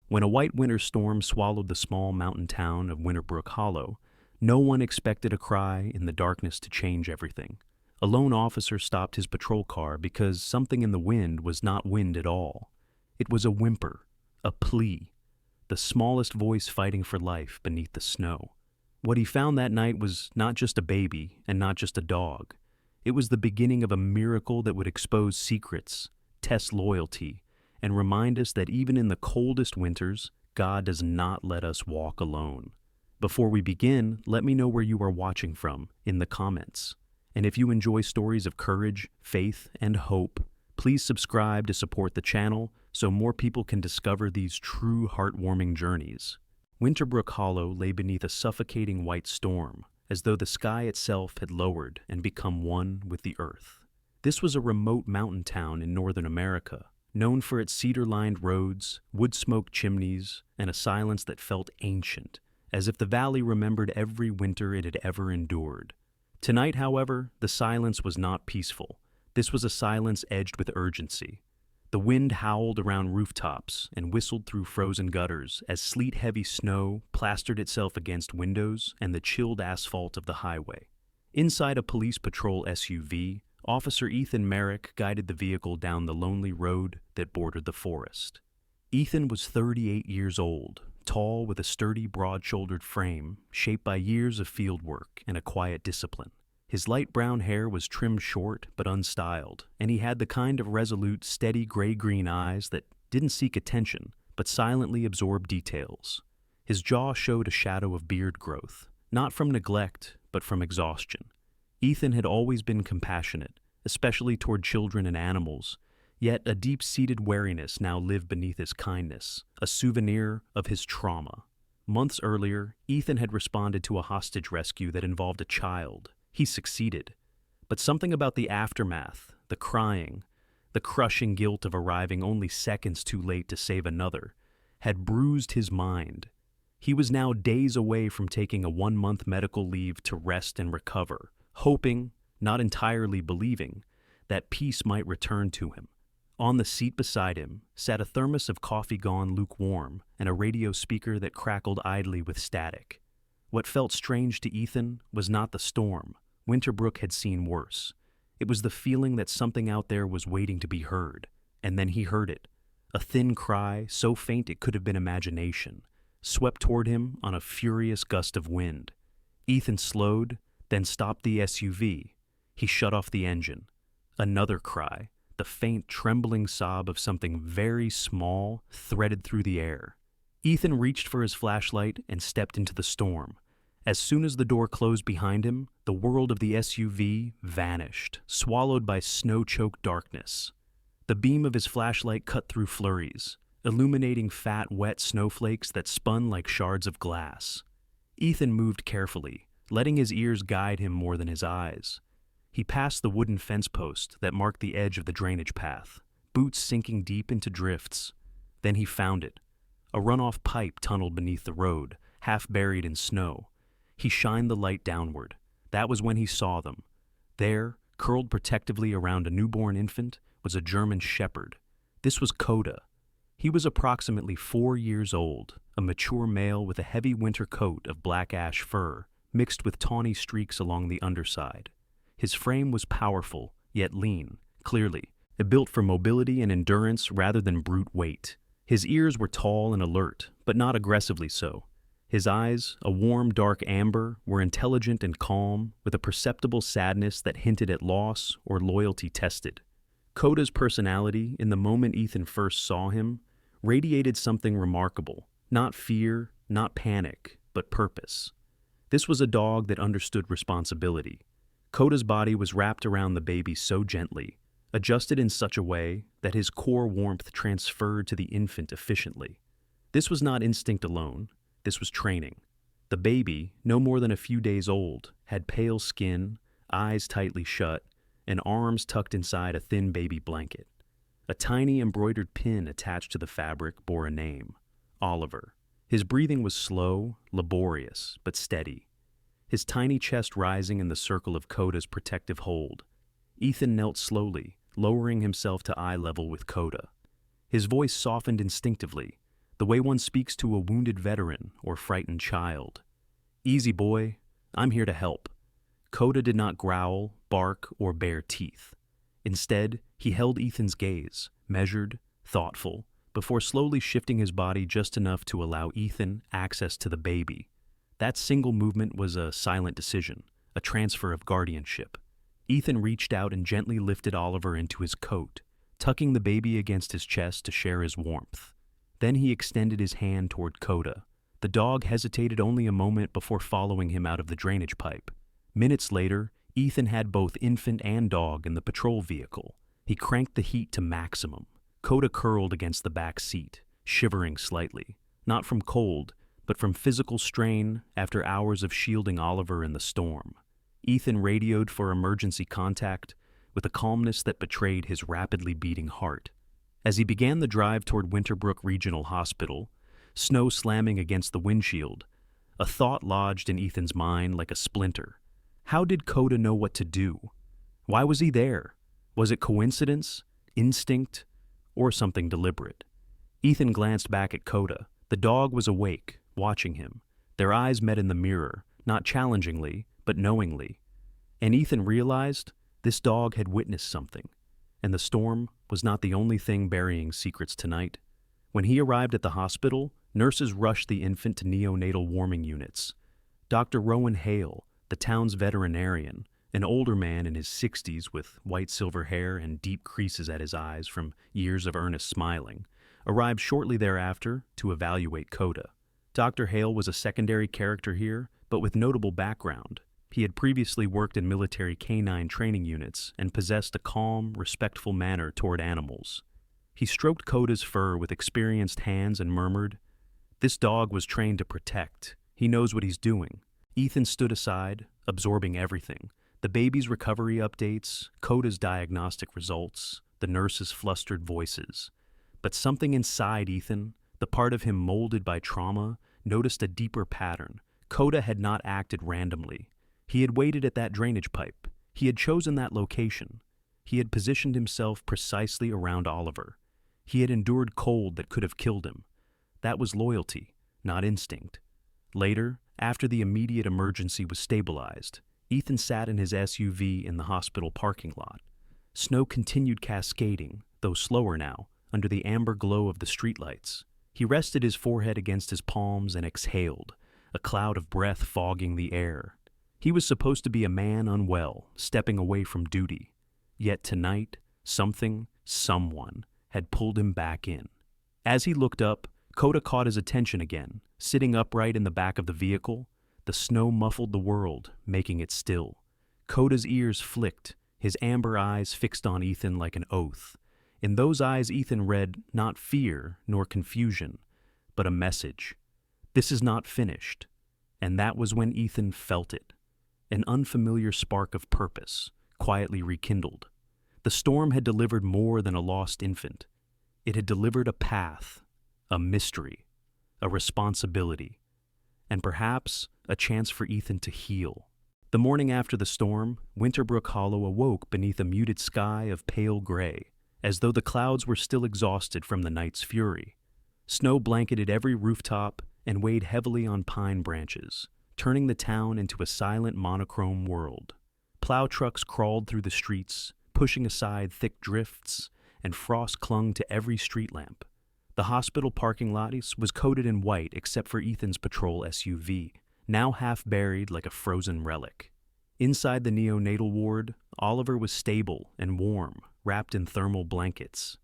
When a white winter storm swallowed the small mountain town of Winterbrook Hollow, no one expected a cry in the darkness to change everything. A lone officer stopped his patrol car because something in the wind was not wind at all. It was a whimper, a plea, the smallest voice fighting for life beneath the snow. What he found that night was not just a baby and not just a dog. It was the beginning of a miracle that would expose secrets, test loyalty, and remind us that even in the coldest winters, God does not let us walk alone. Before we begin, let me know where you are watching from in the comments. And if you enjoy stories of courage, faith, and hope, please subscribe to support the channel so more people can discover these true heartwarming journeys. Winterbrook Hollow lay beneath a suffocating white storm, as though the sky itself had lowered and become one with the earth. This was a remote mountain town in northern America, known for its cedar-lined roads, wood-smoked chimneys, and a silence that felt ancient, as if the valley remembered every winter it had ever endured. Tonight, however, the silence was not peaceful. This was a silence edged with urgency. The wind howled around rooftops and whistled through frozen gutters as sleet-heavy snow plastered itself against windows and the chilled asphalt of the highway. Inside a police patrol SUV, Officer Ethan Merrick guided the vehicle down the lonely road that bordered the forest. Ethan was 38 years old, tall with a sturdy, broad-shouldered frame shaped by years of field work and a quiet discipline. His light brown hair was trimmed short but unstyled, and he had the kind of resolute, steady gray-green eyes that didn't seek attention but silently absorbed details. His jaw showed a shadow of beard growth, not from neglect but from exhaustion. Ethan had always been compassionate, especially toward children and animals, yet a deep-seated wariness now lived beneath his kindness, a souvenir of his trauma. Months earlier, Ethan had responded to a hostage rescue that involved a child. He succeeded. But something about the aftermath, the crying, the crushing guilt of arriving only seconds too late to save another, had bruised his mind. He was now days away from taking a 1-month medical leave to rest and recover, hoping, not entirely believing, that peace might return to him. On the seat beside him sat a thermos of coffee gone lukewarm and a radio speaker that crackled idly with static. What felt strange to Ethan was not the storm. Winterbrook had seen worse. It was the feeling that something out there was waiting to be heard. And then he heard it. A thin cry, so faint it could have been imagination, swept toward him on a furious gust of wind. Ethan slowed, then stopped the SUV. He shut off the engine. Another cry, the faint, trembling sob of something very small, threaded through the air. Ethan reached for his flashlight and stepped into the storm. As soon as the door closed behind him, the world of the SUV vanished, swallowed by snow-choked darkness. The beam of his flashlight cut through flurries, illuminating fat, wet snowflakes that spun like shards of glass. Ethan moved carefully, letting his ears guide him more than his eyes. He passed the wooden fence post that marked the edge of the drainage path, boots sinking deep into drifts. Then he found it. A runoff pipe tunneled beneath the road, half buried in snow. He shined the light downward. That was when he saw them. There, curled protectively around a newborn infant, was a German shepherd. This was Coda. He was approximately 4 years old, a mature male with a heavy winter coat of black ash fur, mixed with tawny streaks along the underside. His frame was powerful, yet lean, clearly, built for mobility and endurance rather than brute weight. His ears were tall and alert, but not aggressively so. His eyes, a warm, dark amber, were intelligent and calm, with a perceptible sadness that hinted at loss or loyalty tested. Coda's personality, in the moment Ethan first saw him, radiated something remarkable. Not fear, not panic, but purpose. This was a dog that understood responsibility. Coda's body was wrapped around the baby so gently, adjusted in such a way that his core warmth transferred to the infant efficiently. This was not instinct alone. This was training. The baby, no more than a few days old, had pale skin, eyes tightly shut, and arms tucked inside a thin baby blanket. A tiny embroidered pin attached to the fabric bore a name, Oliver. His breathing was slow, laborious, but steady, his tiny chest rising in the circle of Coda's protective hold. Ethan knelt slowly, lowering himself to eye level with Coda. His voice softened instinctively, the way one speaks to a wounded veteran or frightened child. "Easy, boy. I'm here to help." Coda did not growl, bark, or bare teeth. Instead, he held Ethan's gaze, measured, thoughtful, before slowly shifting his body just enough to allow Ethan access to the baby. That single movement was a silent decision, a transfer of guardianship. Ethan reached out and gently lifted Oliver into his coat, tucking the baby against his chest to share his warmth. Then he extended his hand toward Coda. The dog hesitated only a moment before following him out of the drainage pipe. Minutes later, Ethan had both infant and dog in the patrol vehicle. He cranked the heat to maximum. Coda curled against the back seat, shivering slightly, not from cold, but from physical strain after hours of shielding Oliver in the storm. Ethan radioed for emergency contact with a calmness that betrayed his rapidly beating heart. As he began the drive toward Winterbrook Regional Hospital, snow slamming against the windshield, a thought lodged in Ethan's mind like a splinter. How did Coda know what to do? Why was he there? Was it coincidence, instinct, or something deliberate? Ethan glanced back at Coda. The dog was awake, watching him. Their eyes met in the mirror, not challengingly, but knowingly. And Ethan realized this dog had witnessed something, and the storm was not the only thing burying secrets tonight. When he arrived at the hospital, nurses rushed the infant to neonatal warming units. Dr. Rowan Hale, the town's veterinarian, an older man in his 60s with white silver hair and deep creases at his eyes from years of earnest smiling, arrived shortly thereafter to evaluate Coda. Dr. Hale was a secondary character here, but with notable background. He had previously worked in military canine training units and possessed a calm, respectful manner toward animals. He stroked Coda's fur with experienced hands and murmured, "This dog was trained to protect. He knows what he's doing." Ethan stood aside, absorbing everything. The baby's recovery updates, Coda's diagnostic results, the nurses' flustered voices. But something inside Ethan, the part of him molded by trauma, noticed a deeper pattern. Coda had not acted randomly. He had waited at that drainage pipe. He had chosen that location. He had positioned himself precisely around Oliver. He had endured cold that could have killed him. That was loyalty, not instinct. Later, after the immediate emergency was stabilized, Ethan sat in his SUV in the hospital parking lot. Snow continued cascading, though slower now, under the amber glow of the streetlights. He rested his forehead against his palms and exhaled, a cloud of breath fogging the air. He was supposed to be a man unwell, stepping away from duty. Yet tonight, someone, had pulled him back in. As he looked up, Coda caught his attention again, sitting upright in the back of the vehicle. The snow muffled the world, making it still. Coda's ears flicked, his amber eyes fixed on Ethan like an oath. In those eyes Ethan read not fear nor confusion, but a message. This is not finished. And that was when Ethan felt it. An unfamiliar spark of purpose, quietly rekindled. The storm had delivered more than a lost infant. It had delivered a path, a mystery, a responsibility, and perhaps a chance for Ethan to heal. The morning after the storm, Winterbrook Hollow awoke beneath a muted sky of pale gray, as though the clouds were still exhausted from the night's fury. Snow blanketed every rooftop and weighed heavily on pine branches, turning the town into a silent monochrome world. Plow trucks crawled through the streets, pushing aside thick drifts, and frost clung to every street lamp. The hospital parking lot was coated in white except for Ethan's patrol SUV, now half buried like a frozen relic. Inside the neonatal ward, Oliver was stable and warm, wrapped in thermal blankets.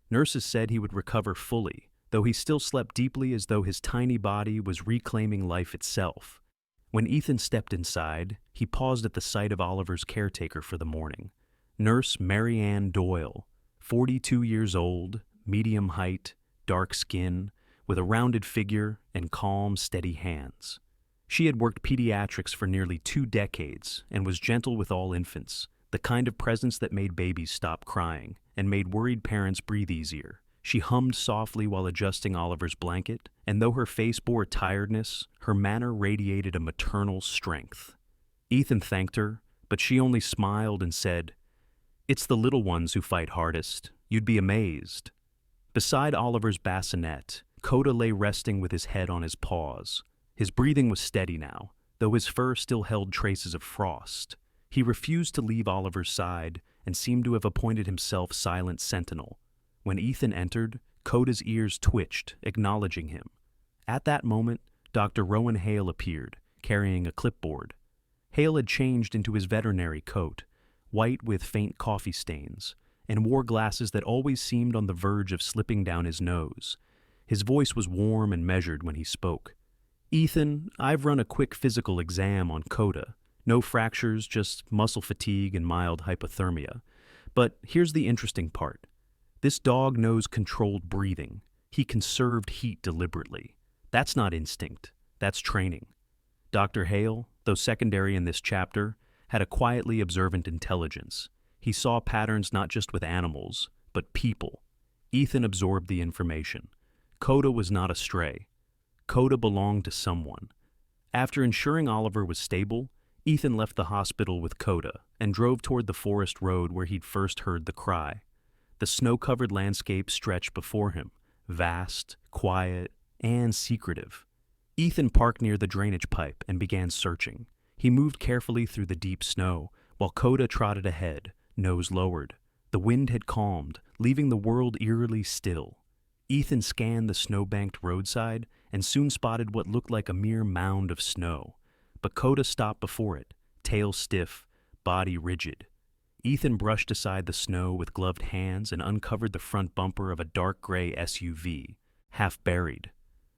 Nurses said he would recover fully, though he still slept deeply as though his tiny body was reclaiming life itself. When Ethan stepped inside, he paused at the sight of Oliver's caretaker for the morning, Nurse Mary Ann Doyle, 42 years old, medium height, dark skin, with a rounded figure and calm, steady hands. She had worked pediatrics for nearly 2 decades and was gentle with all infants, the kind of presence that made babies stop crying and made worried parents breathe easier. She hummed softly while adjusting Oliver's blanket, and though her face bore tiredness, her manner radiated a maternal strength. Ethan thanked her, but she only smiled and said, "It's the little ones who fight hardest. You'd be amazed." Beside Oliver's bassinet, Coda lay resting with his head on his paws. His breathing was steady now, though his fur still held traces of frost. He refused to leave Oliver's side and seemed to have appointed himself silent sentinel. When Ethan entered, Coda's ears twitched, acknowledging him. At that moment, Dr. Rowan Hale appeared, carrying a clipboard. Hale had changed into his veterinary coat, white with faint coffee stains, and wore glasses that always seemed on the verge of slipping down his nose. His voice was warm and measured when he spoke. "Ethan, I've run a quick physical exam on Coda. No fractures, just muscle fatigue and mild hypothermia. But here's the interesting part. This dog knows controlled breathing. He conserved heat deliberately. That's not instinct. That's training." Dr. Hale, though secondary in this chapter, had a quietly observant intelligence. He saw patterns not just with animals, but people. Ethan absorbed the information. Coda was not a stray. Coda belonged to someone. After ensuring Oliver was stable, Ethan left the hospital with Coda and drove toward the forest road where he'd first heard the cry. The snow-covered landscape stretched before him, vast, quiet, and secretive. Ethan parked near the drainage pipe and began searching. He moved carefully through the deep snow, while Coda trotted ahead, nose lowered. The wind had calmed, leaving the world eerily still. Ethan scanned the snow-banked roadside and soon spotted what looked like a mere mound of snow. But Coda stopped before it, tail stiff, body rigid. Ethan brushed aside the snow with gloved hands and uncovered the front bumper of a dark gray SUV, half buried.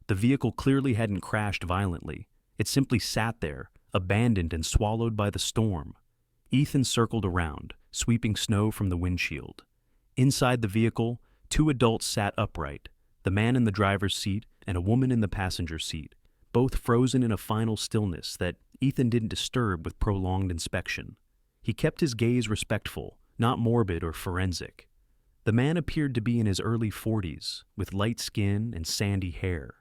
The vehicle clearly hadn't crashed violently. It simply sat there, abandoned and swallowed by the storm. Ethan circled around, sweeping snow from the windshield. Inside the vehicle, 2 adults sat upright, the man in the driver's seat and a woman in the passenger seat, both frozen in a final stillness that Ethan didn't disturb with prolonged inspection. He kept his gaze respectful, not morbid or forensic. The man appeared to be in his early 40s, with light skin and sandy hair.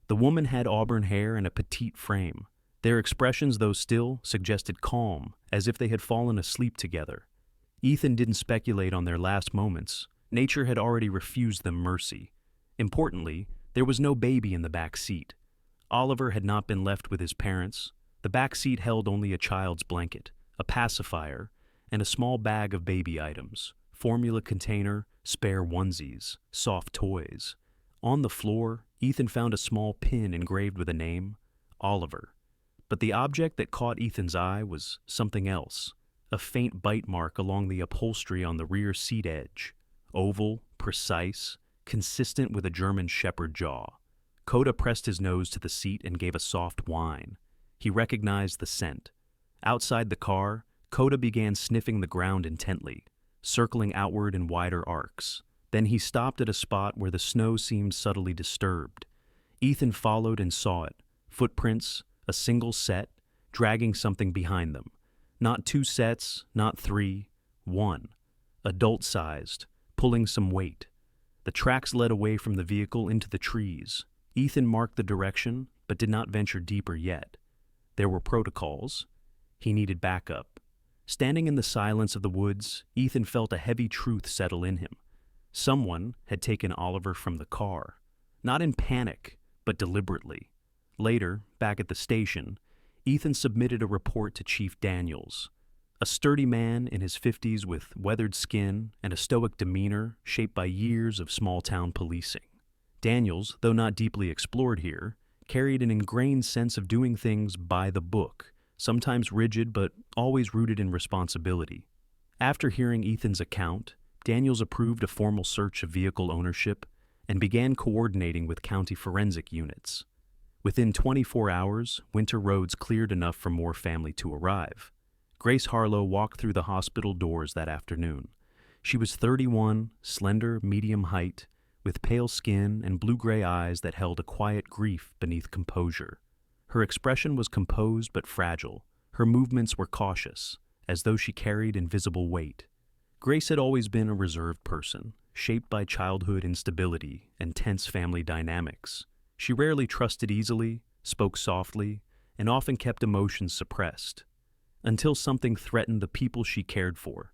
The woman had auburn hair and a petite frame. Their expressions, though still, suggested calm, as if they had fallen asleep together. Ethan didn't speculate on their last moments. Nature had already refused them mercy. Importantly, there was no baby in the back seat. Oliver had not been left with his parents. The back seat held only a child's blanket, a pacifier, and a small bag of baby items, formula container, spare onesies, soft toys. On the floor, Ethan found a small pin engraved with a name, Oliver. But the object that caught Ethan's eye was something else, a faint bite mark along the upholstery on the rear seat edge, oval, precise, consistent with a German shepherd jaw. Coda pressed his nose to the seat and gave a soft whine. He recognized the scent. Outside the car, Coda began sniffing the ground intently, circling outward in wider arcs. Then he stopped at a spot where the snow seemed subtly disturbed. Ethan followed and saw it. Footprints, a single set, dragging something behind them. Not 2 sets, not 3, 1. Adult-sized, pulling some weight. The tracks led away from the vehicle into the trees. Ethan marked the direction, but did not venture deeper yet. There were protocols. He needed backup. Standing in the silence of the woods, Ethan felt a heavy truth settle in him. Someone had taken Oliver from the car. Not in panic, but deliberately. Later, back at the station, Ethan submitted a report to Chief Daniels. A sturdy man in his 50s with weathered skin and a stoic demeanor shaped by years of small-town policing. Daniels, though not deeply explored here, carried an ingrained sense of doing things by the book, sometimes rigid but always rooted in responsibility. After hearing Ethan's account, Daniels approved a formal search of vehicle ownership and began coordinating with county forensic units. Within 24 hours, winter roads cleared enough for more family to arrive. Grace Harlow walked through the hospital doors that afternoon. She was 31, slender, medium height, with pale skin and blue-gray eyes that held a quiet grief beneath composure. Her expression was composed but fragile. Her movements were cautious, as though she carried invisible weight. Grace had always been a reserved person, shaped by childhood instability and tense family dynamics. She rarely trusted easily, spoke softly, and often kept emotions suppressed, until something threatened the people she cared for.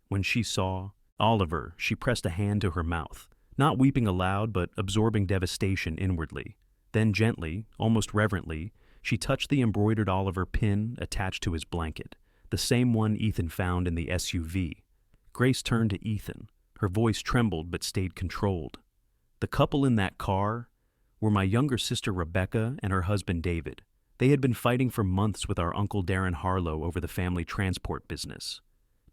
When she saw Oliver, she pressed a hand to her mouth, not weeping aloud but absorbing devastation inwardly. Then gently, almost reverently, she touched the embroidered Oliver pin attached to his blanket, the same one Ethan found in the SUV. Grace turned to Ethan. Her voice trembled but stayed controlled. The couple in that car were my younger sister Rebecca and her husband David. They had been fighting for months with our Uncle Darren Harlow over the family transport business.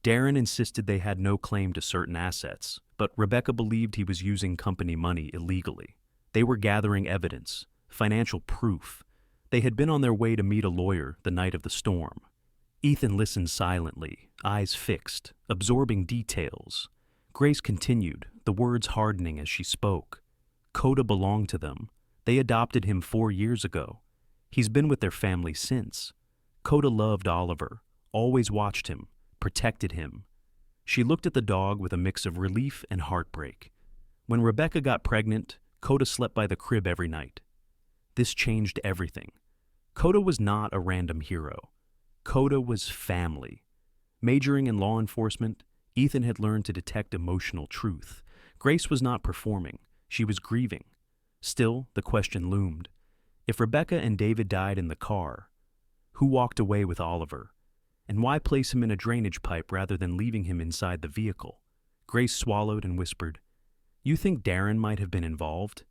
Darren insisted they had no claim to certain assets, but Rebecca believed he was using company money illegally. They were gathering evidence, financial proof. They had been on their way to meet a lawyer the night of the storm. Ethan listened silently, eyes fixed, absorbing details. Grace continued, the words hardening as she spoke. Coda belonged to them. They adopted him 4 years ago. He's been with their family since. Coda loved Oliver, always watched him, protected him. She looked at the dog with a mix of relief and heartbreak. When Rebecca got pregnant, Coda slept by the crib every night. This changed everything. Coda was not a random hero. Coda was family. Majoring in law enforcement, Ethan had learned to detect emotional truth. Grace was not performing. She was grieving. Still, the question loomed. If Rebecca and David died in the car, who walked away with Oliver? And why place him in a drainage pipe rather than leaving him inside the vehicle? Grace swallowed and whispered, "You think Darren might have been involved?"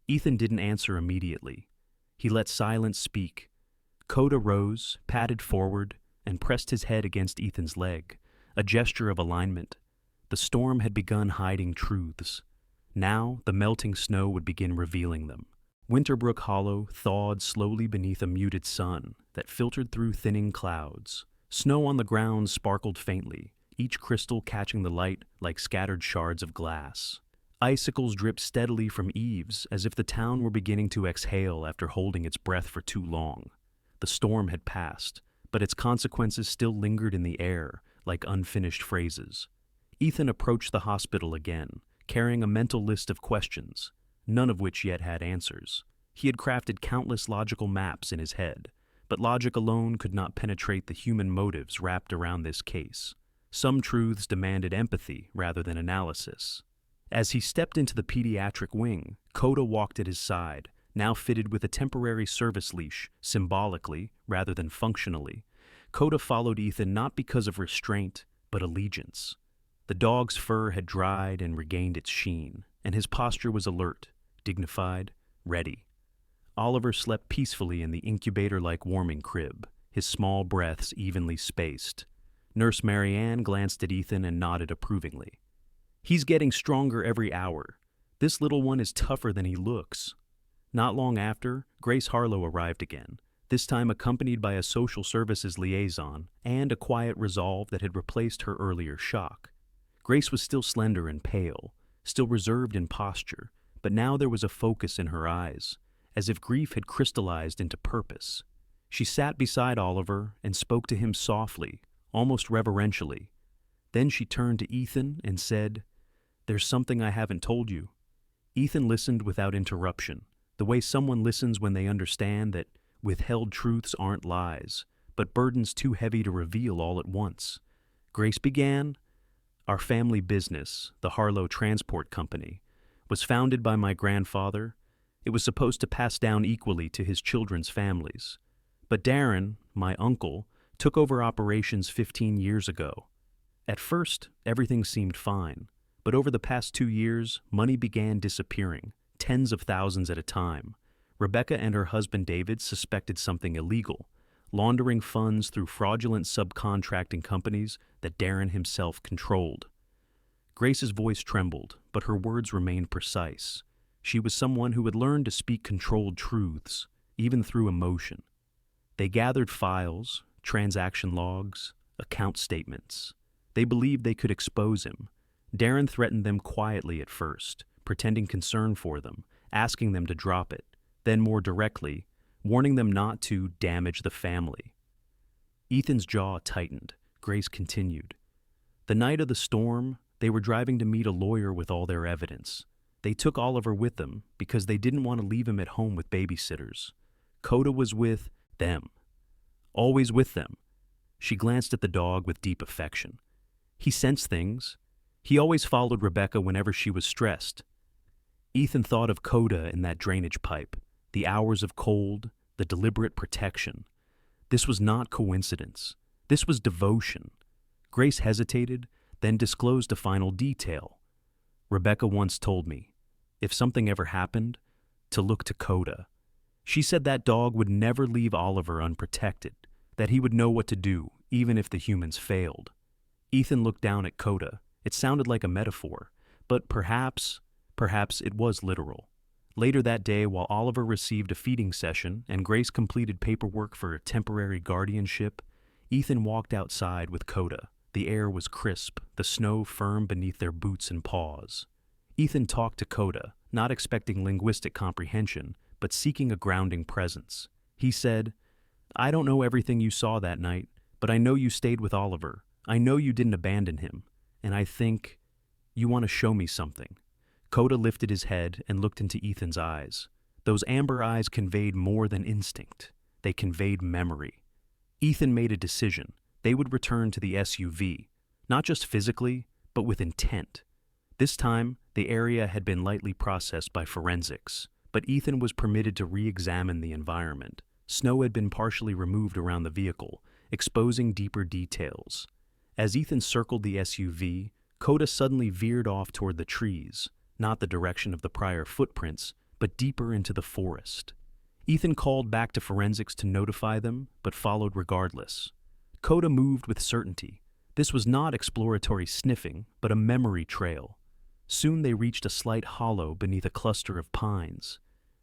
Ethan didn't answer immediately. He let silence speak. Coda rose, padded forward, and pressed his head against Ethan's leg, a gesture of alignment. The storm had begun hiding truths. Now, the melting snow would begin revealing them. Winterbrook Hollow thawed slowly beneath a muted sun that filtered through thinning clouds. Snow on the ground sparkled faintly, each crystal catching the light like scattered shards of glass. Icicles dripped steadily from eaves as if the town were beginning to exhale after holding its breath for too long. The storm had passed, but its consequences still lingered in the air like unfinished phrases. Ethan approached the hospital again, carrying a mental list of questions, none of which yet had answers. He had crafted countless logical maps in his head, but logic alone could not penetrate the human motives wrapped around this case. Some truths demanded empathy rather than analysis. As he stepped into the pediatric wing, Coda walked at his side, now fitted with a temporary service leash, symbolically rather than functionally. Coda followed Ethan not because of restraint, but allegiance. The dog's fur had dried and regained its sheen, and his posture was alert, dignified, ready. Oliver slept peacefully in the incubator-like warming crib, his small breaths evenly spaced. Nurse Marianne glanced at Ethan and nodded approvingly. "He's getting stronger every hour. This little one is tougher than he looks." Not long after, Grace Harlow arrived again, this time accompanied by a social services liaison and a quiet resolve that had replaced her earlier shock. Grace was still slender and pale, still reserved in posture, but now there was a focus in her eyes, as if grief had crystallized into purpose. She sat beside Oliver and spoke to him softly, almost reverentially. Then she turned to Ethan and said, "There's something I haven't told you." Ethan listened without interruption, the way someone listens when they understand that withheld truths aren't lies, but burdens too heavy to reveal all at once. Grace began, "Our family business, the Harlow Transport Company, was founded by my grandfather. It was supposed to pass down equally to his children's families. But Darren, my uncle, took over operations 15 years ago. At first, everything seemed fine, but over the past 2 years, money began disappearing, tens of thousands at a time. Rebecca and her husband David suspected something illegal, laundering funds through fraudulent subcontracting companies that Darren himself controlled." Grace's voice trembled, but her words remained precise. She was someone who had learned to speak controlled truths, even through emotion. They gathered files, transaction logs, account statements. They believed they could expose him. Darren threatened them quietly at first, pretending concern for them, asking them to drop it, then more directly, warning them not to damage the family. Ethan's jaw tightened. Grace continued. "The night of the storm, they were driving to meet a lawyer with all their evidence. They took Oliver with them because they didn't want to leave him at home with babysitters. Coda was with them. Always with them." She glanced at the dog with deep affection. "He sensed things. He always followed Rebecca whenever she was stressed. Ethan thought of Coda in that drainage pipe, the hours of cold, the deliberate protection. This was not coincidence. This was devotion. Grace hesitated, then disclosed a final detail. Rebecca once told me, if something ever happened, to look to Coda. She said that dog would never leave Oliver unprotected, that he would know what to do, even if the humans failed. Ethan looked down at Coda. It sounded like a metaphor, but perhaps it was literal. Later that day, while Oliver received a feeding session and Grace completed paperwork for a temporary guardianship, Ethan walked outside with Coda. The air was crisp, the snow firm beneath their boots and paws. Ethan talked to Coda, not expecting linguistic comprehension, but seeking a grounding presence. He said, I don't know everything you saw that night, but I know you stayed with Oliver. I know you didn't abandon him, and I think you want to show me something. Coda lifted his head and looked into Ethan's eyes. Those amber eyes conveyed more than instinct. They conveyed memory. Ethan made a decision. They would return to the SUV, not just physically, but with intent. This time, the area had been lightly processed by forensics, but Ethan was permitted to re-examine the environment. Snow had been partially removed around the vehicle, exposing deeper details. As Ethan circled the SUV, Coda suddenly veered off toward the trees, not the direction of the prior footprints, but deeper into the forest. Ethan called back to forensics to notify them, but followed regardless. Coda moved with certainty. This was not exploratory sniffing, but a memory trail. Soon they reached a slight hollow beneath a cluster of pines.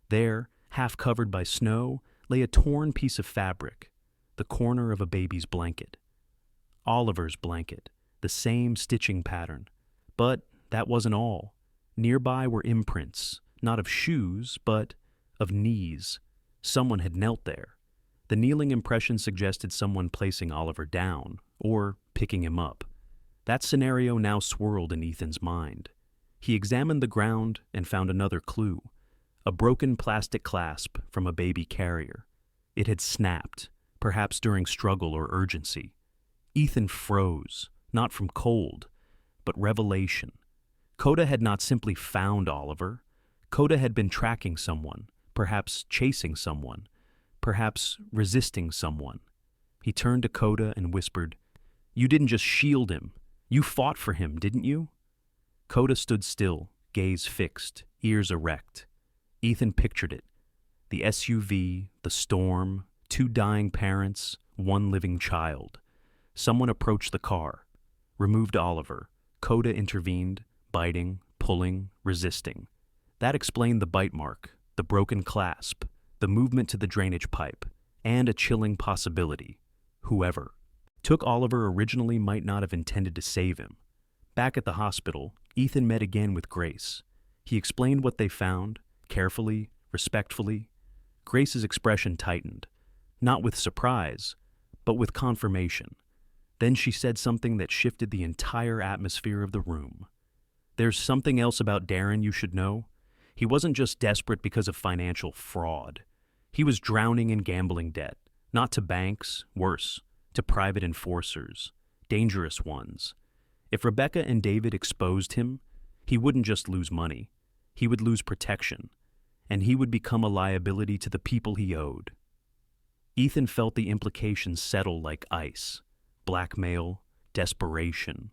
There, half covered by snow, lay a torn piece of fabric, the corner of a baby's blanket. Oliver's blanket, the same stitching pattern. But that wasn't all. Nearby were imprints, not of shoes, but of knees. Someone had knelt there. The kneeling impression suggested someone placing Oliver down, or picking him up. That scenario now swirled in Ethan's mind. He examined the ground and found another clue, a broken plastic clasp from a baby carrier. It had snapped, perhaps during struggle or urgency. Ethan froze, not from cold, but revelation. Coda had not simply found Oliver. Coda had been tracking someone, perhaps chasing someone, perhaps resisting someone. He turned to Coda and whispered, You didn't just shield him. You fought for him, didn't you? Coda stood still, gaze fixed, ears erect. Ethan pictured it. The SUV, the storm, 2 dying parents, 1 living child. Someone approached the car, removed Oliver. Coda intervened, biting, pulling, resisting. That explained the bite mark, the broken clasp, the movement to the drainage pipe, and a chilling possibility. Whoever took Oliver originally might not have intended to save him. Back at the hospital, Ethan met again with Grace. He explained what they found, carefully, respectfully. Grace's expression tightened, not with surprise, but with confirmation. Then she said something that shifted the entire atmosphere of the room. There's something else about Darren you should know. He wasn't just desperate because of financial fraud. He was drowning in gambling debt, not to banks, worse, to private enforcers, dangerous ones. If Rebecca and David exposed him, he wouldn't just lose money. He would lose protection, and he would become a liability to the people he owed. Ethan felt the implications settle like ice. Blackmail, desperation,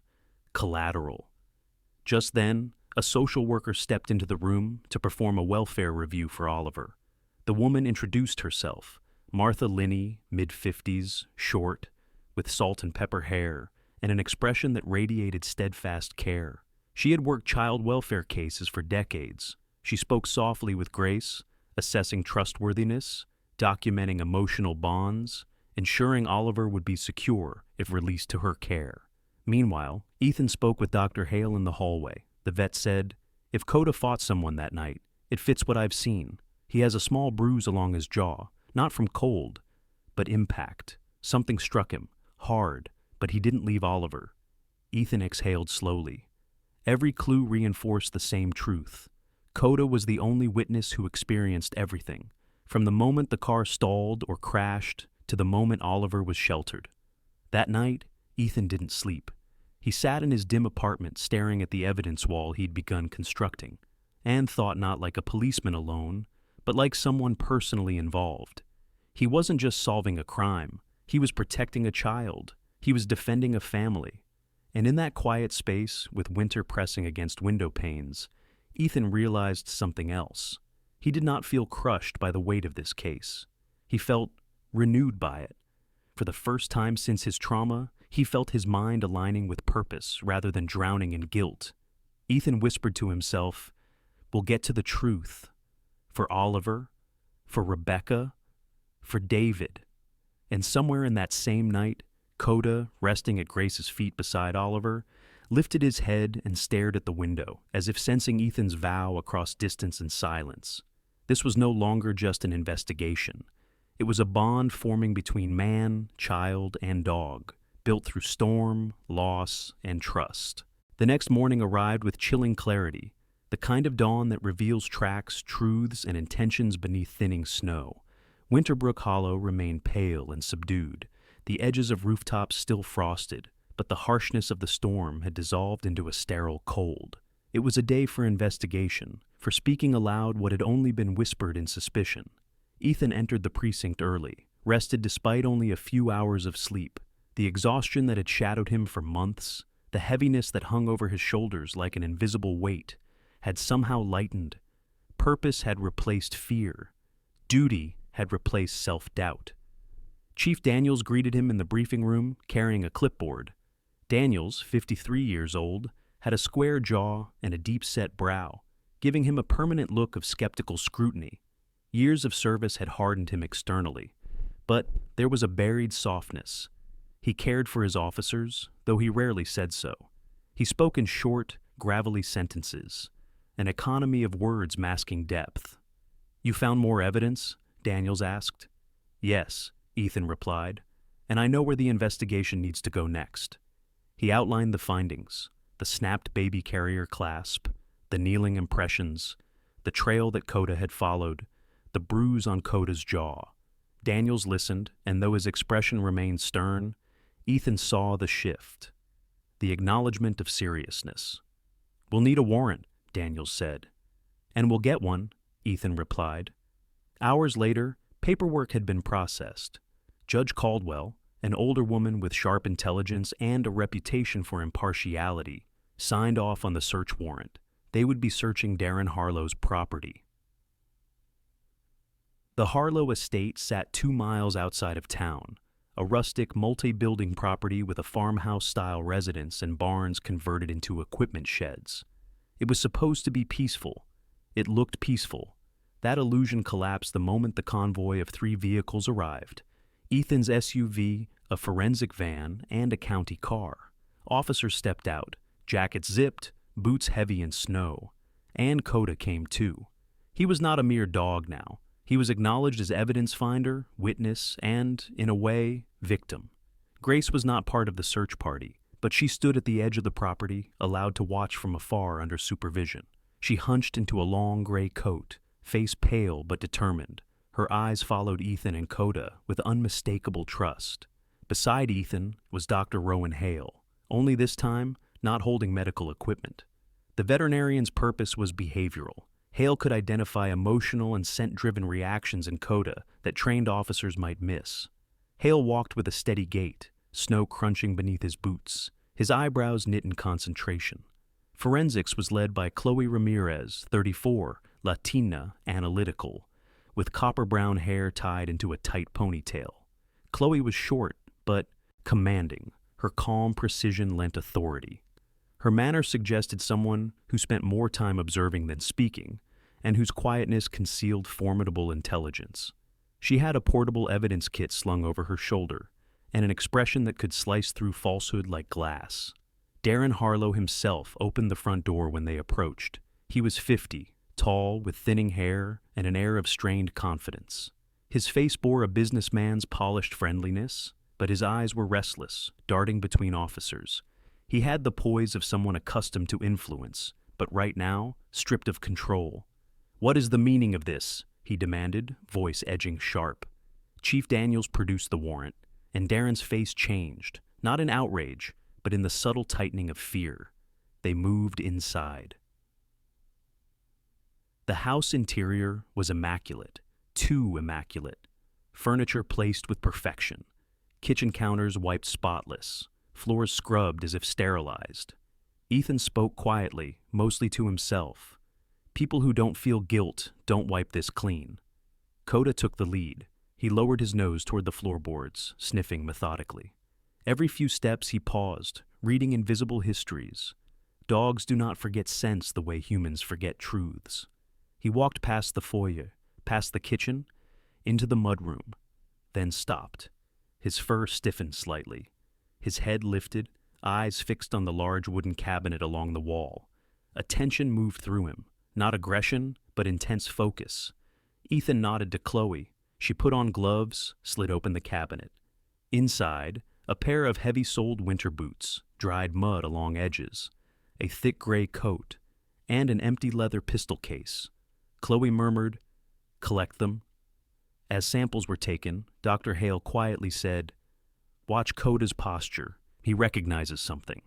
collateral. Just then, a social worker stepped into the room to perform a welfare review for Oliver. The woman introduced herself, Martha Linney, mid-50s, short, with salt and pepper hair, and an expression that radiated steadfast care. She had worked child welfare cases for decades. She spoke softly with Grace, assessing trustworthiness, documenting emotional bonds, ensuring Oliver would be secure if released to her care. Meanwhile, Ethan spoke with Dr. Hale in the hallway. The vet said, If Coda fought someone that night, it fits what I've seen. He has a small bruise along his jaw, not from cold, but impact. Something struck him, hard, but he didn't leave Oliver. Ethan exhaled slowly. Every clue reinforced the same truth. Coda was the only witness who experienced everything, from the moment the car stalled or crashed to the moment Oliver was sheltered. That night, Ethan didn't sleep. He sat in his dim apartment staring at the evidence wall he'd begun constructing. and thought not like a policeman alone, but like someone personally involved. He wasn't just solving a crime, he was protecting a child, he was defending a family. And in that quiet space, with winter pressing against window panes, Ethan realized something else. He did not feel crushed by the weight of this case. He felt renewed by it. For the first time since his trauma, he felt his mind aligning with purpose rather than drowning in guilt. Ethan whispered to himself, "We'll get to the truth. For Oliver, for Rebecca, for David." And somewhere in that same night, Coda, resting at Grace's feet beside Oliver, lifted his head and stared at the window, as if sensing Ethan's vow across distance and silence. This was no longer just an investigation. It was a bond forming between man, child, and dog, built through storm, loss, and trust. The next morning arrived with chilling clarity, the kind of dawn that reveals tracks, truths, and intentions beneath thinning snow. Winterbrook Hollow remained pale and subdued, the edges of rooftops still frosted, but the harshness of the storm had dissolved into a sterile cold. It was a day for investigation, for speaking aloud what had only been whispered in suspicion. Ethan entered the precinct early, rested despite only a few hours of sleep. The exhaustion that had shadowed him for months, the heaviness that hung over his shoulders like an invisible weight, had somehow lightened. Purpose had replaced fear. Duty had replaced self-doubt. Chief Daniels greeted him in the briefing room, carrying a clipboard. Daniels, 53 years old, had a square jaw and a deep-set brow, giving him a permanent look of skeptical scrutiny. Years of service had hardened him externally, but there was a buried softness. He cared for his officers, though he rarely said so. He spoke in short, gravelly sentences, an economy of words masking depth. "You found more evidence?" Daniels asked. "Yes," Ethan replied, "and I know where the investigation needs to go next." He outlined the findings, the snapped baby carrier clasp, the kneeling impressions, the trail that Coda had followed, the bruise on Coda's jaw. Daniels listened, and though his expression remained stern, Ethan saw the shift, the acknowledgement of seriousness. "We'll need a warrant," Daniels said. "And we'll get one," Ethan replied. Hours later, paperwork had been processed. Judge Caldwell, an older woman with sharp intelligence and a reputation for impartiality, signed off on the search warrant. They would be searching Darren Harlow's property. The Harlow estate sat 2 miles outside of town, a rustic multi-building property with a farmhouse-style residence and barns converted into equipment sheds. It was supposed to be peaceful. It looked peaceful. That illusion collapsed the moment the convoy of 3 vehicles arrived: Ethan's SUV, a forensic van, and a county car. Officers stepped out, jackets zipped, boots heavy in snow. And Coda came too. He was not a mere dog now. He was acknowledged as evidence finder, witness, and, in a way, victim. Grace was not part of the search party, but she stood at the edge of the property, allowed to watch from afar under supervision. She hunched into a long gray coat, face pale but determined. Her eyes followed Ethan and Coda with unmistakable trust. Beside Ethan was Dr. Rowan Hale, only this time not holding medical equipment. The veterinarian's purpose was behavioral. Hale could identify emotional and scent-driven reactions in Coda that trained officers might miss. Hale walked with a steady gait, snow crunching beneath his boots, his eyebrows knit in concentration. Forensics was led by Chloe Ramirez, 34, Latina, analytical, with copper-brown hair tied into a tight ponytail. Chloe was short, but commanding. Her calm precision lent authority. Her manner suggested someone who spent more time observing than speaking, and whose quietness concealed formidable intelligence. She had a portable evidence kit slung over her shoulder, and an expression that could slice through falsehood like glass. Darren Harlow himself opened the front door when they approached. He was 50, tall, with thinning hair and an air of strained confidence. His face bore a businessman's polished friendliness, but his eyes were restless, darting between officers. He had the poise of someone accustomed to influence, but right now, stripped of control. "What is the meaning of this?" he demanded, voice edging sharp. Chief Daniels produced the warrant, and Darren's face changed, not in outrage, but in the subtle tightening of fear. They moved inside. The house interior was immaculate, too immaculate. Furniture placed with perfection, kitchen counters wiped spotless, floors scrubbed as if sterilized. Ethan spoke quietly, mostly to himself. People who don't feel guilt don't wipe this clean. Coda took the lead. He lowered his nose toward the floorboards, sniffing methodically. Every few steps he paused, reading invisible histories. Dogs do not forget scents the way humans forget truths. He walked past the foyer, past the kitchen, into the mudroom, then stopped. His fur stiffened slightly. His head lifted, eyes fixed on the large wooden cabinet along the wall. A tension moved through him, not aggression, but intense focus. Ethan nodded to Chloe. She put on gloves, slid open the cabinet. Inside, a pair of heavy-soled winter boots, dried mud along edges, a thick gray coat, and an empty leather pistol case. Chloe murmured, "Collect them." As samples were taken, Dr. Hale quietly said, "Watch Coda's posture. He recognizes something."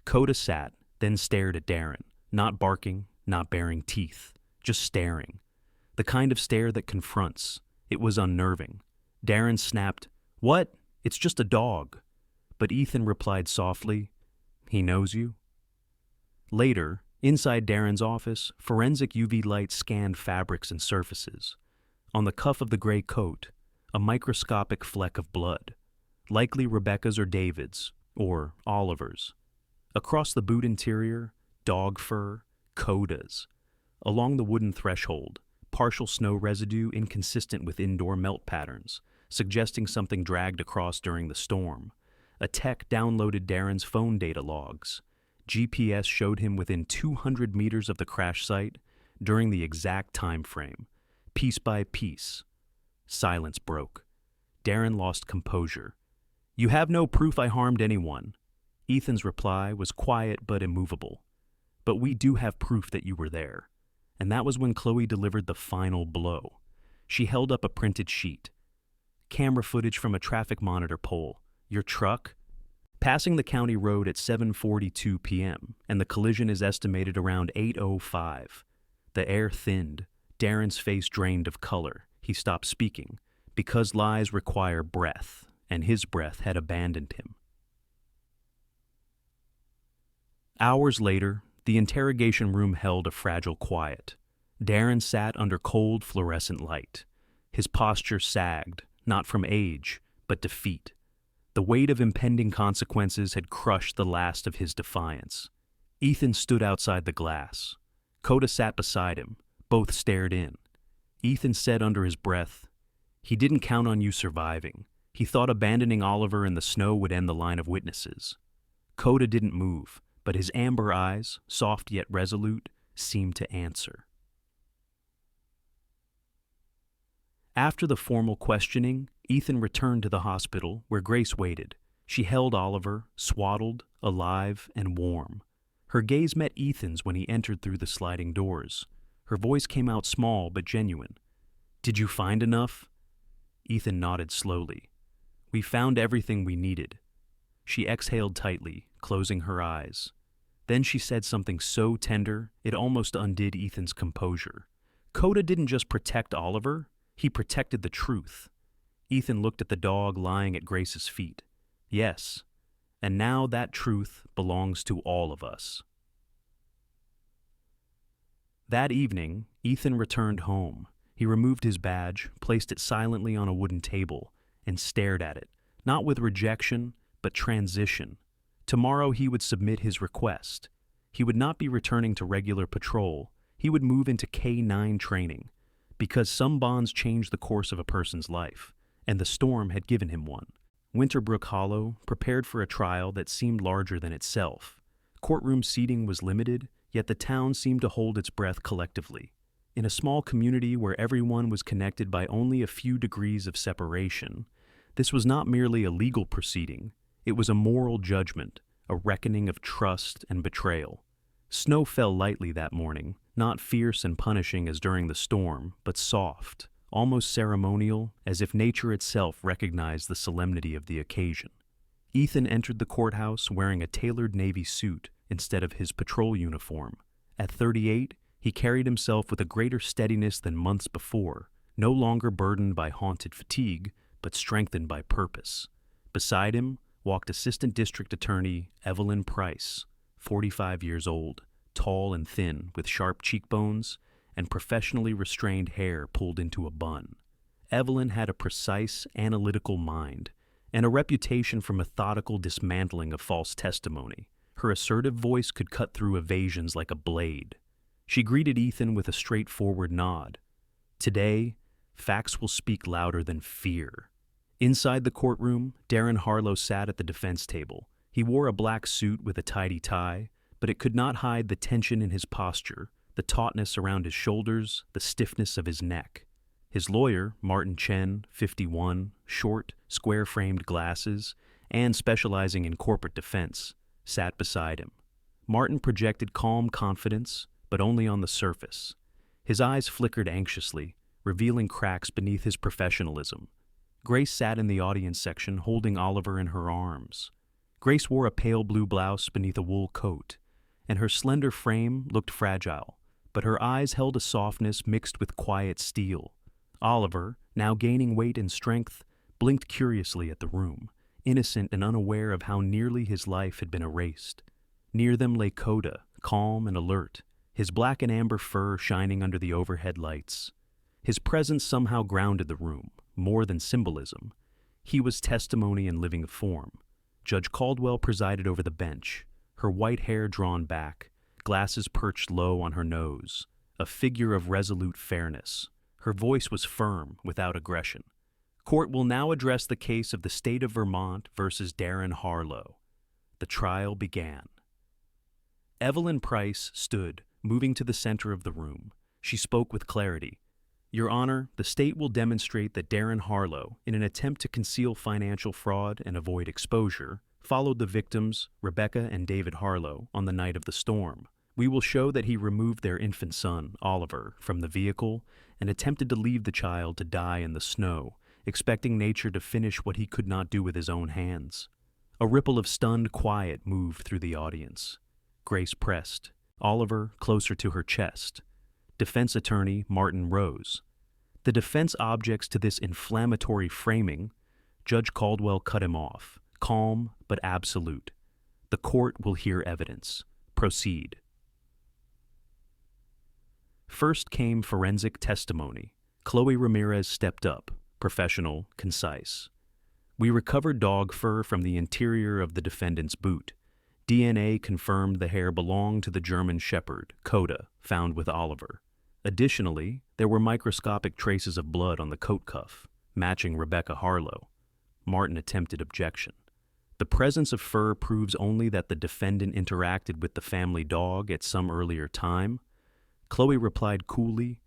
Coda sat, then stared at Darren, not barking, not baring teeth, just staring. The kind of stare that confronts. It was unnerving. Darren snapped, "What? It's just a dog." But Ethan replied softly, "He knows you?" Later, inside Darren's office, forensic UV light scanned fabrics and surfaces. On the cuff of the gray coat, a microscopic fleck of blood, likely Rebecca's or David's, or Oliver's. Across the boot interior, dog fur, Coda's. Along the wooden threshold, partial snow residue inconsistent with indoor melt patterns, suggesting something dragged across during the storm. A tech downloaded Darren's phone data logs. GPS showed him within 200 meters of the crash site during the exact time frame. Piece by piece. Silence broke. Darren lost composure. "You have no proof I harmed anyone." Ethan's reply was quiet but immovable. "But we do have proof that you were there." And that was when Chloe delivered the final blow. She held up a printed sheet. "Camera footage from a traffic monitor pole. Your truck?" Passing the county road at 7:42 p.m., and the collision is estimated around 8:05. The air thinned. Darren's face drained of color. He stopped speaking, because lies require breath, and his breath had abandoned him. Hours later, the interrogation room held a fragile quiet. Darren sat under cold fluorescent light. His posture sagged, not from age, but defeat. The weight of impending consequences had crushed the last of his defiance. Ethan stood outside the glass. Coda sat beside him. Both stared in. Ethan said under his breath, "He didn't count on you surviving. He thought abandoning Oliver in the snow would end the line of witnesses." Coda didn't move, but his amber eyes, soft yet resolute, seemed to answer. After the formal questioning, Ethan returned to the hospital where Grace waited. She held Oliver, swaddled, alive, and warm. Her gaze met Ethan's when he entered through the sliding doors. Her voice came out small but genuine. "Did you find enough?" Ethan nodded slowly. "We found everything we needed." She exhaled tightly, closing her eyes. Then she said something so tender, it almost undid Ethan's composure. Coda didn't just protect Oliver, he protected the truth. Ethan looked at the dog lying at Grace's feet. Yes, and now that truth belongs to all of us. That evening, Ethan returned home. He removed his badge, placed it silently on a wooden table, and stared at it, not with rejection, but transition. Tomorrow he would submit his request. He would not be returning to regular patrol. He would move into K-9 training, because some bonds change the course of a person's life, and the storm had given him one. Winterbrook Hollow prepared for a trial that seemed larger than itself. Courtroom seating was limited, yet the town seemed to hold its breath collectively. In a small community where everyone was connected by only a few degrees of separation, this was not merely a legal proceeding, it was a moral judgment, a reckoning of trust and betrayal. Snow fell lightly that morning, not fierce and punishing as during the storm, but soft, almost ceremonial, as if nature itself recognized the solemnity of the occasion. Ethan entered the courthouse wearing a tailored Navy suit instead of his patrol uniform. At 38, He carried himself with a greater steadiness than months before, no longer burdened by haunted fatigue, but strengthened by purpose. Beside him walked Assistant District Attorney Evelyn Price, 45 years old, tall and thin, with sharp cheekbones and professionally restrained hair pulled into a bun. Evelyn had a precise, analytical mind and a reputation for methodical dismantling of false testimony. Her assertive voice could cut through evasions like a blade. She greeted Ethan with a straightforward nod. Today, facts will speak louder than fear. Inside the courtroom, Darren Harlow sat at the defense table. He wore a black suit with a tidy tie, but it could not hide the tension in his posture, the tautness around his shoulders, the stiffness of his neck. His lawyer, Martin Chen, 51, short, square-framed glasses, and specializing in corporate defense, sat beside him. Martin projected calm confidence, but only on the surface. His eyes flickered anxiously, revealing cracks beneath his professionalism. Grace sat in the audience section, holding Oliver in her arms. Grace wore a pale blue blouse beneath a wool coat, and her slender frame looked fragile, but her eyes held a softness mixed with quiet steel. Oliver, now gaining weight and strength, blinked curiously at the room, innocent and unaware of how nearly his life had been erased. Near them lay Coda, calm and alert, his black and amber fur shining under the overhead lights. His presence somehow grounded the room, more than symbolism. He was testimony in living form. Judge Caldwell presided over the bench, her white hair drawn back, glasses perched low on her nose, a figure of resolute fairness. Her voice was firm, without aggression. Court will now address the case of the state of Vermont versus Darren Harlow. The trial began. Evelyn Price stood, moving to the center of the room. She spoke with clarity. Your Honor, the state will demonstrate that Darren Harlow, in an attempt to conceal financial fraud and avoid exposure, followed the victims, Rebecca and David Harlow, on the night of the storm. We will show that he removed their infant son, Oliver, from the vehicle and attempted to leave the child to die in the snow, expecting nature to finish what he could not do with his own hands. A ripple of stunned quiet moved through the audience. Grace pressed, Oliver closer to her chest. Defense attorney Martin rose. The defense objects to this inflammatory framing. Judge Caldwell cut him off, calm but absolute. The court will hear evidence. Proceed. First came forensic testimony. Chloe Ramirez stepped up, professional, concise. We recovered dog fur from the interior of the defendant's boot. DNA confirmed the hair belonged to the German Shepherd, Coda, found with Oliver. Additionally, there were microscopic traces of blood on the coat cuff, matching Rebecca Harlow. Martin attempted objection. The presence of fur proves only that the defendant interacted with the family dog at some earlier time. Chloe replied coolly,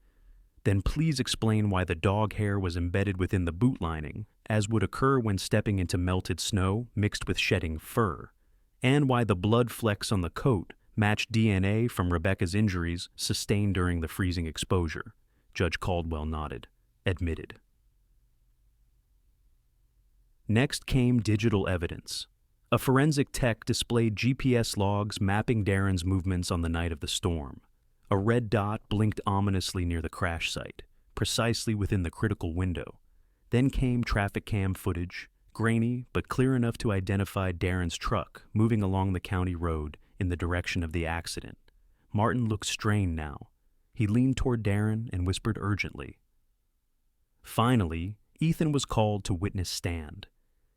then please explain why the dog hair was embedded within the boot lining, as would occur when stepping into melted snow mixed with shedding fur, and why the blood flecks on the coat matched DNA from Rebecca's injuries sustained during the freezing exposure. Judge Caldwell nodded. Admitted. Next came digital evidence. A forensic tech displayed GPS logs mapping Darren's movements on the night of the storm. A red dot blinked ominously near the crash site, precisely within the critical window. Then came traffic cam footage, grainy but clear enough to identify Darren's truck moving along the county road in the direction of the accident. Martin looked strained now. He leaned toward Darren and whispered urgently. Finally, Ethan was called to witness stand.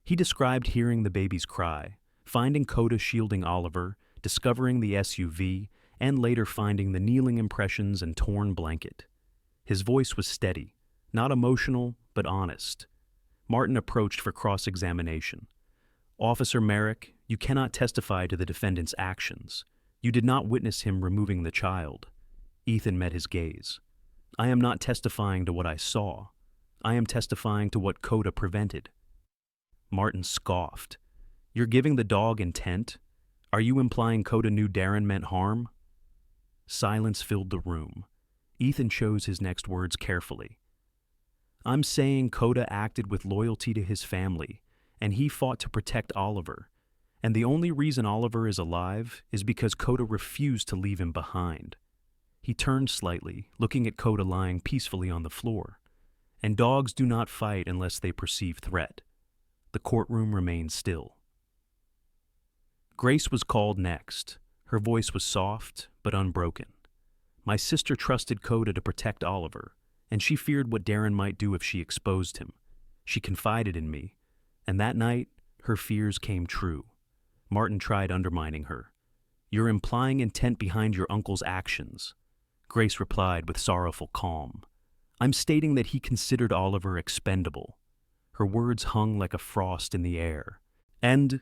He described hearing the baby's cry, finding Coda shielding Oliver, discovering the SUV, and later finding the kneeling impressions and torn blanket. His voice was steady, not emotional, but honest. Martin approached for cross-examination. Officer Merrick, you cannot testify to the defendant's actions. You did not witness him removing the child. Ethan met his gaze. I am not testifying to what I saw. I am testifying to what Coda prevented. Martin scoffed. You're giving the dog intent? Are you implying Coda knew Darren meant harm? Silence filled the room. Ethan chose his next words carefully. I'm saying Coda acted with loyalty to his family, and he fought to protect Oliver. And the only reason Oliver is alive is because Coda refused to leave him behind. He He turned slightly, looking at Coda lying peacefully on the floor. And dogs do not fight unless they perceive threat. The courtroom remained still. Grace was called next. Her voice was soft, but unbroken. My sister trusted Coda to protect Oliver, and she feared what Darren might do if she exposed him. She confided in me, and that night, her fears came true. Martin tried undermining her. "You're implying intent behind your uncle's actions." Grace replied with sorrowful calm. "I'm stating that he considered Oliver expendable." Her words hung like a frost in the air. And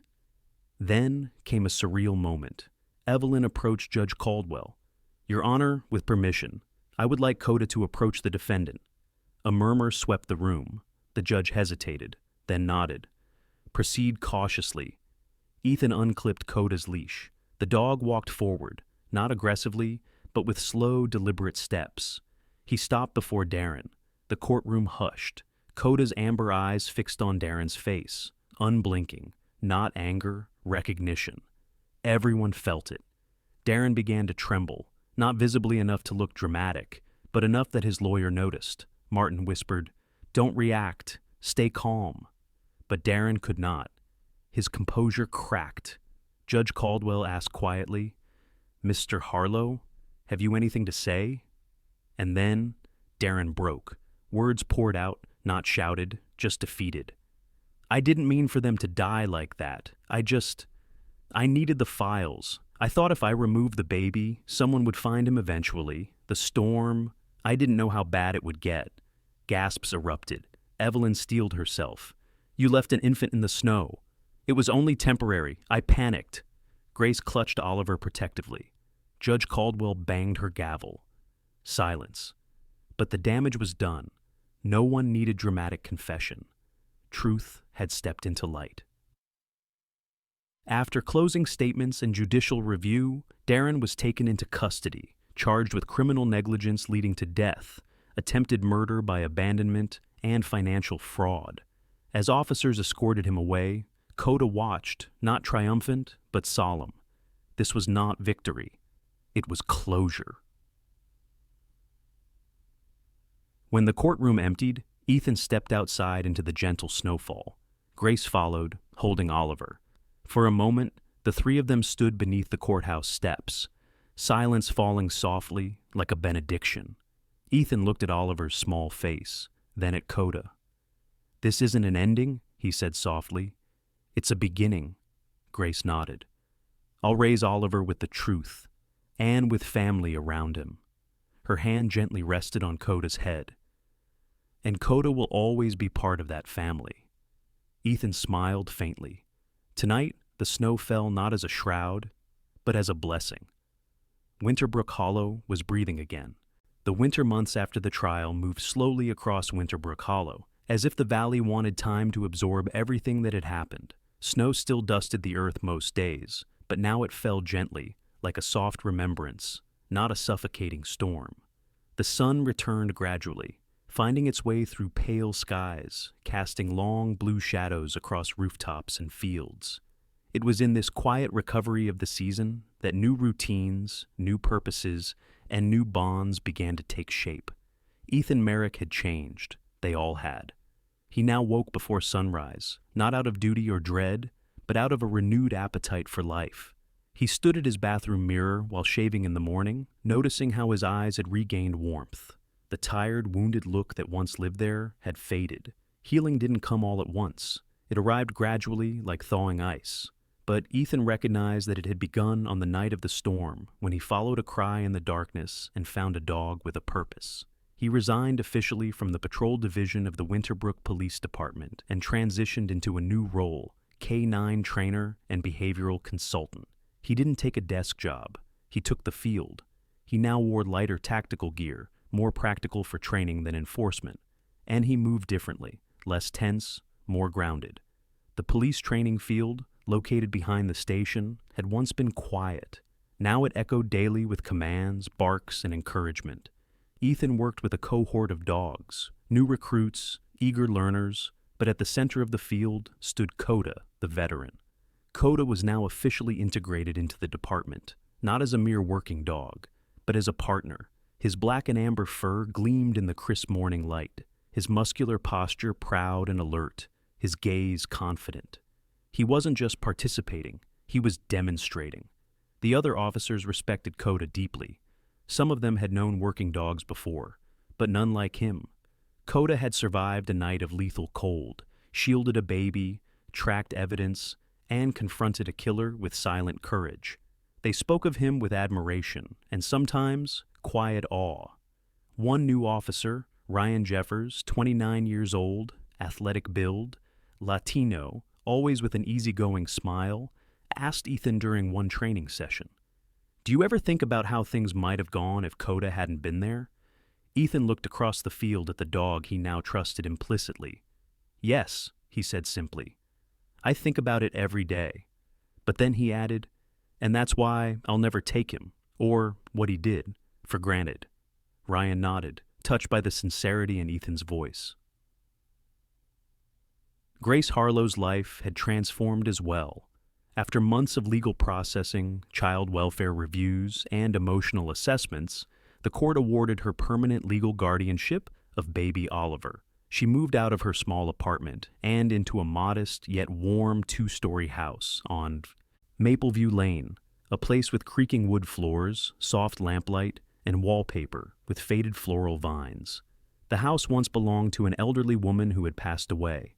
then came a surreal moment. Evelyn approached Judge Caldwell. "Your Honor, with permission, I would like Coda to approach the defendant." A murmur swept the room. The judge hesitated, then nodded. "Proceed cautiously." Ethan unclipped Coda's leash. The dog walked forward, not aggressively, but with slow, deliberate steps. He stopped before Darren. The courtroom hushed. Coda's amber eyes fixed on Darren's face, unblinking, not anger, recognition. Everyone felt it. Darren began to tremble, not visibly enough to look dramatic, but enough that his lawyer noticed. Martin whispered, "Don't react, stay calm." But Darren could not. His composure cracked. Judge Caldwell asked quietly, "Mr. Harlow, have you anything to say?" And then Darren broke. Words poured out, not shouted, just defeated. "I didn't mean for them to die like that. I needed the files. I thought if I removed the baby, someone would find him eventually. The storm, I didn't know how bad it would get." Gasps erupted. Evelyn steeled herself. "You left an infant in the snow. It was only temporary. I panicked." Grace clutched Oliver protectively. Judge Caldwell banged her gavel. Silence. But the damage was done. No one needed dramatic confession. Truth had stepped into light. After closing statements and judicial review, Darren was taken into custody, charged with criminal negligence leading to death, attempted murder by abandonment, and financial fraud. As officers escorted him away, Coda watched, not triumphant, but solemn. This was not victory. It was closure. When the courtroom emptied, Ethan stepped outside into the gentle snowfall. Grace followed, holding Oliver. For a moment, the three of them stood beneath the courthouse steps, silence falling softly like a benediction. Ethan looked at Oliver's small face, then at Coda. "This isn't an ending," he said softly. "It's a beginning." Grace nodded. "I'll raise Oliver with the truth, and with family around him." Her hand gently rested on Coda's head. "And Coda will always be part of that family." Ethan smiled faintly. Tonight, the snow fell not as a shroud, but as a blessing. Winterbrook Hollow was breathing again. The winter months after the trial moved slowly across Winterbrook Hollow, as if the valley wanted time to absorb everything that had happened. Snow still dusted the earth most days, but now it fell gently, like a soft remembrance, not a suffocating storm. The sun returned gradually, finding its way through pale skies, casting long blue shadows across rooftops and fields. It was in this quiet recovery of the season that new routines, new purposes, and new bonds began to take shape. Ethan Merrick had changed. They all had. He now woke before sunrise, not out of duty or dread, but out of a renewed appetite for life. He stood at his bathroom mirror while shaving in the morning, noticing how his eyes had regained warmth. The tired, wounded look that once lived there had faded. Healing didn't come all at once. It arrived gradually, like thawing ice. But Ethan recognized that it had begun on the night of the storm, when he followed a cry in the darkness and found a dog with a purpose. He resigned officially from the patrol division of the Winterbrook Police Department and transitioned into a new role, K-9 trainer and behavioral consultant. He didn't take a desk job. He took the field. He now wore lighter tactical gear, more practical for training than enforcement. And he moved differently, less tense, more grounded. The police training field, located behind the station, had once been quiet. Now it echoed daily with commands, barks, and encouragement. Ethan worked with a cohort of dogs, new recruits, eager learners, but at the center of the field stood Coda, the veteran. Coda was now officially integrated into the department, not as a mere working dog, but as a partner, His black and amber fur gleamed in the crisp morning light, his muscular posture proud and alert, his gaze confident. He wasn't just participating, he was demonstrating. The other officers respected Coda deeply. Some of them had known working dogs before, but none like him. Coda had survived a night of lethal cold, shielded a baby, tracked evidence, and confronted a killer with silent courage. They spoke of him with admiration and sometimes quiet awe. One new officer, Ryan Jeffers, 29 years old, athletic build, Latino, always with an easygoing smile, asked Ethan during one training session, "Do you ever think about how things might have gone if Coda hadn't been there?" Ethan looked across the field at the dog he now trusted implicitly. "Yes," he said simply. "I think about it every day." But then he added, "And that's why I'll never take him, or what he did, for granted." Ryan nodded, touched by the sincerity in Ethan's voice. Grace Harlow's life had transformed as well. After months of legal processing, child welfare reviews, and emotional assessments, the court awarded her permanent legal guardianship of baby Oliver. She moved out of her small apartment and into a modest yet warm two-story house on Mapleview Lane, a place with creaking wood floors, soft lamplight, and wallpaper with faded floral vines. The house once belonged to an elderly woman who had passed away,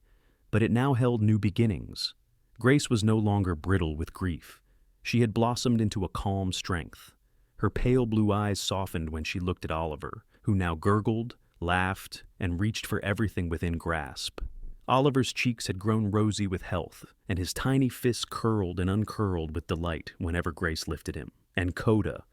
but it now held new beginnings. Grace was no longer brittle with grief. She had blossomed into a calm strength. Her pale blue eyes softened when she looked at Oliver, who now gurgled, laughed, and reached for everything within grasp. Oliver's cheeks had grown rosy with health, and his tiny fists curled and uncurled with delight whenever Grace lifted him. And Coda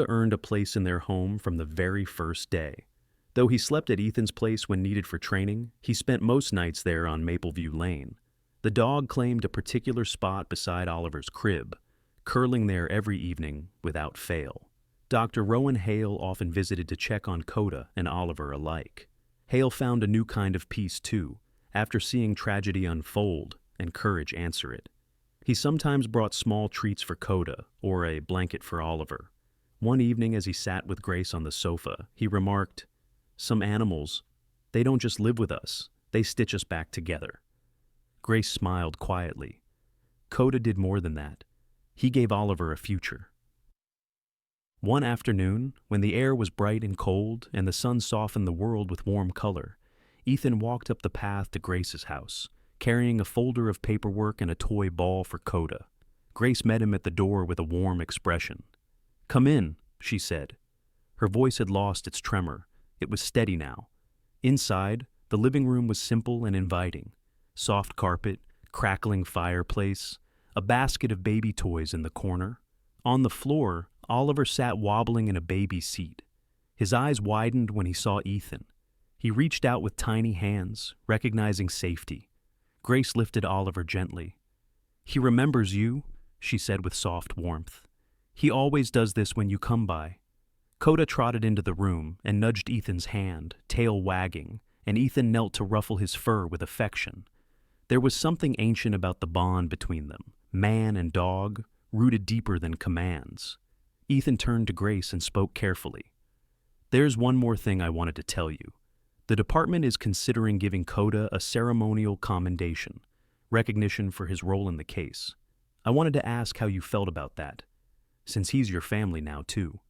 earned a place in their home from the very first day. Though he slept at Ethan's place when needed for training, he spent most nights there on Mapleview Lane. The dog claimed a particular spot beside Oliver's crib, curling there every evening without fail. Dr. Rowan Hale often visited to check on Coda and Oliver alike. Hale found a new kind of peace, too, after seeing tragedy unfold and courage answer it. He sometimes brought small treats for Coda or a blanket for Oliver. One evening as he sat with Grace on the sofa, he remarked, "Some animals, they don't just live with us, they stitch us back together." Grace smiled quietly. Coda did more than that. He gave Oliver a future. One afternoon, when the air was bright and cold and the sun softened the world with warm color, Ethan walked up the path to Grace's house, carrying a folder of paperwork and a toy ball for Coda. Grace met him at the door with a warm expression. "Come in," she said. Her voice had lost its tremor. It was steady now. Inside, the living room was simple and inviting. Soft carpet, crackling fireplace, a basket of baby toys in the corner. On the floor, Oliver sat wobbling in a baby seat. His eyes widened when he saw Ethan. He reached out with tiny hands, recognizing safety. Grace lifted Oliver gently. "He remembers you," she said with soft warmth. "He always does this when you come by." Coda trotted into the room and nudged Ethan's hand, tail wagging, and Ethan knelt to ruffle his fur with affection. There was something ancient about the bond between them, man and dog, rooted deeper than commands. Ethan turned to Grace and spoke carefully. "There's one more thing I wanted to tell you. The department is considering giving Coda a ceremonial commendation, recognition for his role in the case. I wanted to ask how you felt about that, since he's your family now, too."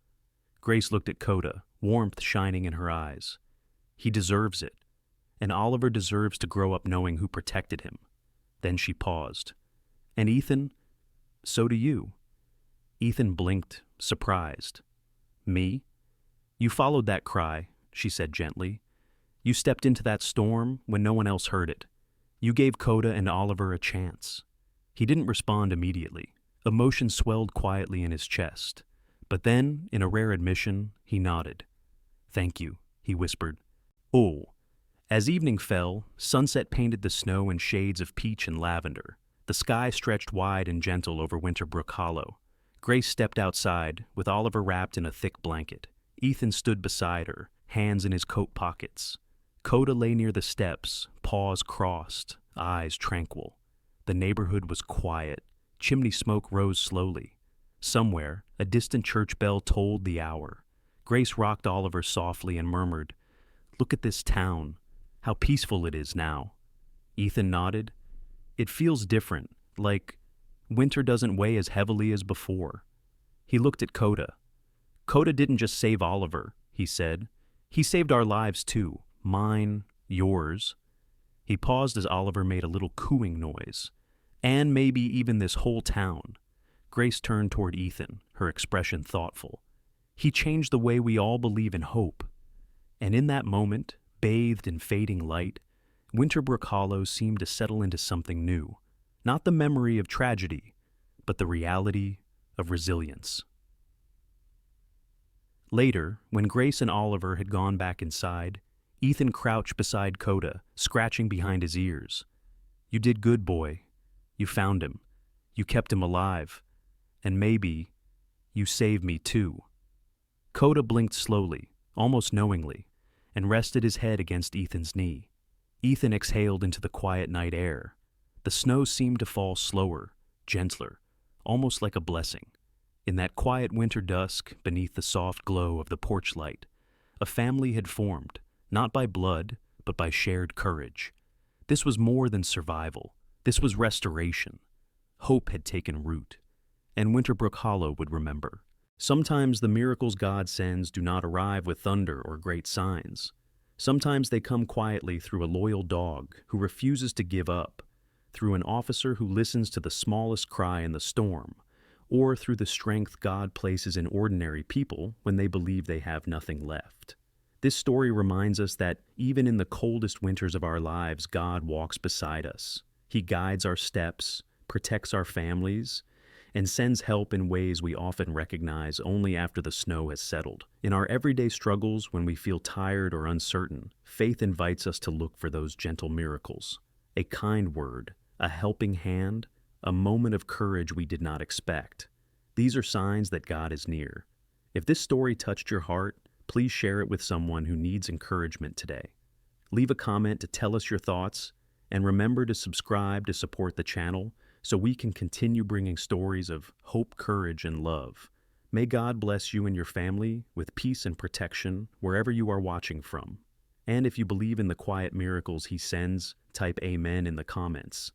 Grace looked at Coda, warmth shining in her eyes. "He deserves it, and Oliver deserves to grow up knowing who protected him." Then she paused. "And Ethan, so do you." Ethan blinked, surprised. "Me? You followed that cry," she said gently. "You stepped into that storm when no one else heard it. You gave Coda and Oliver a chance." He didn't respond immediately. Emotion swelled quietly in his chest. But then, in a rare admission, he nodded. "Thank you," he whispered. "Oh." As evening fell, sunset painted the snow in shades of peach and lavender. The sky stretched wide and gentle over Winterbrook Hollow. Grace stepped outside, with Oliver wrapped in a thick blanket. Ethan stood beside her, hands in his coat pockets. Coda lay near the steps, paws crossed, eyes tranquil. The neighborhood was quiet. Chimney smoke rose slowly. Somewhere, a distant church bell tolled the hour. Grace rocked Oliver softly and murmured, "Look at this town. How peaceful it is now." Ethan nodded. "It feels different, like winter doesn't weigh as heavily as before." He looked at Coda. "Coda didn't just save Oliver," he said. "He saved our lives too. Mine, yours." He paused as Oliver made a little cooing noise. "And maybe even this whole town." Grace turned toward Ethan, her expression thoughtful. "He changed the way we all believe in hope." And in that moment, bathed in fading light, Winterbrook Hollow seemed to settle into something new. Not the memory of tragedy, but the reality of resilience. Later, when Grace and Oliver had gone back inside, Ethan crouched beside Coda, scratching behind his ears. "You did good, boy. You found him. You kept him alive. And maybe you saved me too." Coda blinked slowly, almost knowingly, and rested his head against Ethan's knee. Ethan exhaled into the quiet night air. The snow seemed to fall slower, gentler, almost like a blessing. In that quiet winter dusk, beneath the soft glow of the porch light, a family had formed, not by blood, but by shared courage. This was more than survival. This was restoration. Hope had taken root. And Winterbrook Hollow would remember. Sometimes the miracles God sends do not arrive with thunder or great signs. Sometimes they come quietly through a loyal dog who refuses to give up, through an officer who listens to the smallest cry in the storm, or through the strength God places in ordinary people when they believe they have nothing left. This story reminds us that even in the coldest winters of our lives, God walks beside us. He guides our steps, protects our families, and sends help in ways we often recognize only after the snow has settled. In our everyday struggles, when we feel tired or uncertain, faith invites us to look for those gentle miracles. A kind word, a helping hand, a moment of courage we did not expect. These are signs that God is near. If this story touched your heart, please share it with someone who needs encouragement today. Leave a comment to tell us your thoughts, and remember to subscribe to support the channel so we can continue bringing stories of hope, courage, and love. May God bless you and your family with peace and protection wherever you are watching from. And if you believe in the quiet miracles He sends, type Amen in the comments.